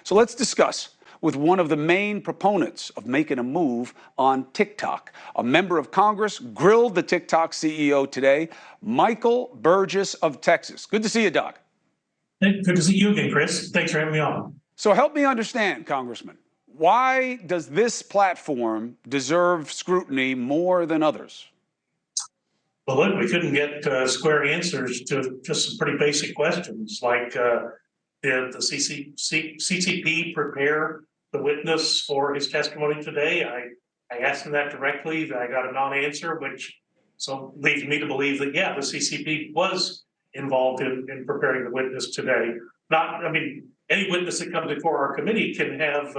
So let's discuss with one of the main proponents of making a move on TikTok. A member of Congress grilled the TikTok CEO today, Michael Burgess of Texas. Good to see you, Doc. Hey, good to see you again, Chris. Thanks for having me on. So help me understand, Congressman, why does this platform deserve scrutiny more than others? Well, look, we couldn't get square answers to just some pretty basic questions like did the CCP prepare the witness for his testimony today? I asked him that directly. I got a non-answer, which so leads me to believe that, yeah, the CCP was involved in preparing the witness today. I mean, any witness that comes before our committee can have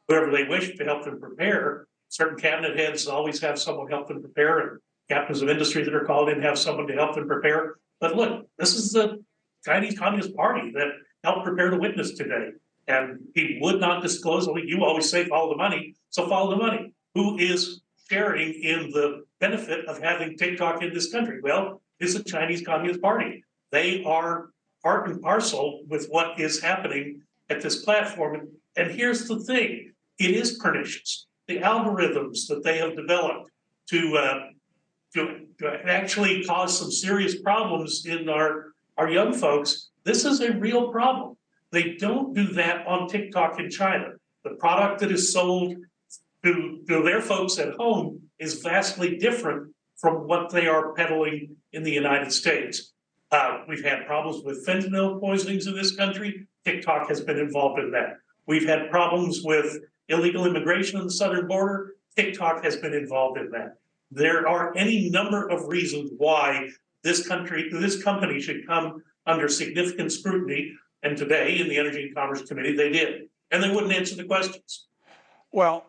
whoever they wish to help them prepare. Certain cabinet heads always have someone help them prepare, and captains of industry that are called in have someone to help them prepare. But look, this is the Chinese Communist Party that helped prepare the witness today. And he would not disclose. You always say follow the money, so follow the money. Who is sharing in the benefit of having TikTok in this country? Well, it's the Chinese Communist Party. They are part and parcel with what is happening at this platform. And here's the thing, it is pernicious. The algorithms that they have developed to actually cause some serious problems in our young folks, this is a real problem. They don't do that on TikTok in China. The product that is sold to their folks at home is vastly different from what they are peddling in the United States. We've had problems with fentanyl poisonings in this country. TikTok has been involved in that. We've had problems with illegal immigration on the southern border. TikTok has been involved in that. There are any number of reasons why this company should come under significant scrutiny. And today in the Energy and Commerce Committee, they did. And they wouldn't answer the questions. Well,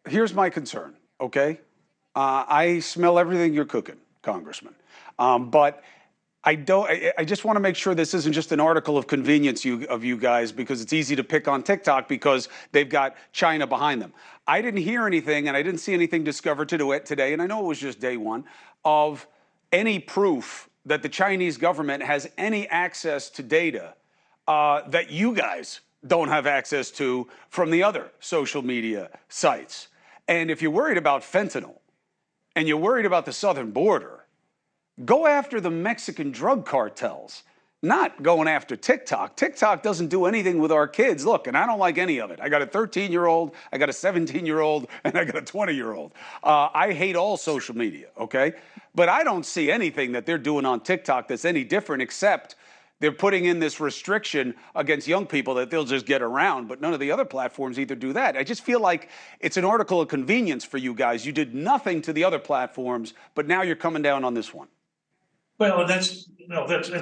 here's my concern, okay? I smell everything you're cooking, Congressman. But I just want to make sure this isn't just an article of convenience of you guys, because it's easy to pick on TikTok because they've got China behind them. I didn't hear anything, and I didn't see anything discovered today, and I know it was just day one, of any proof that the Chinese government has any access to data that you guys don't have access to from the other social media sites. And if you're worried about fentanyl and you're worried about the southern border, go after the Mexican drug cartels, not going after TikTok. TikTok doesn't do anything with our kids. Look, and I don't like any of it. I got a 13-year-old, I got a 17-year-old, and I got a 20-year-old. I hate all social media, okay? But I don't see anything that they're doing on TikTok that's any different, except they're putting in this restriction against young people that they'll just get around, but none of the other platforms either do that. I just feel like it's an article of convenience for you guys. You did nothing to the other platforms, but now you're coming down on this one. Well, and that's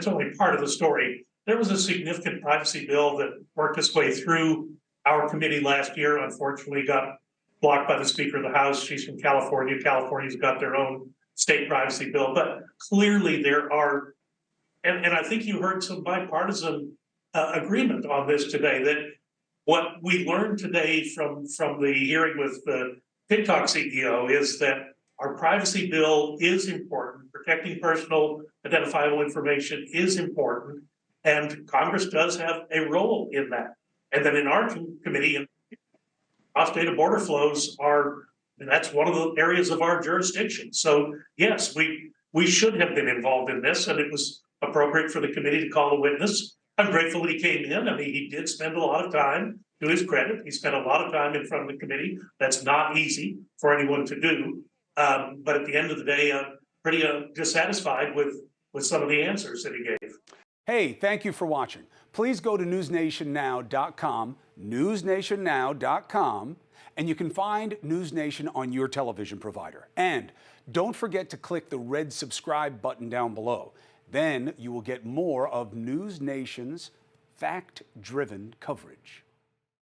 only part of the story. There was a significant privacy bill that worked its way through our committee last year. Unfortunately, got blocked by the Speaker of the House. She's from California. California's got their own state privacy bill. But clearly there are, and I think you heard some bipartisan agreement on this today, that what we learned today from the hearing with the TikTok CEO is that our privacy bill is important. Protecting personal identifiable information is important, and Congress does have a role in that. And then in our committee, cross-data border flows and that's one of the areas of our jurisdiction. So yes, we should have been involved in this, and it was appropriate for the committee to call a witness. I'm grateful that he came in. I mean, he did spend a lot of time, to his credit. He spent a lot of time in front of the committee. That's not easy for anyone to do. But at the end of the day, I'm pretty dissatisfied with some of the answers that he gave. Hey, thank you for watching. Please go to newsnationnow.com, newsnationnow.com, and you can find News Nation on your television provider. And don't forget to click the red subscribe button down below. Then you will get more of News Nation's fact-driven coverage.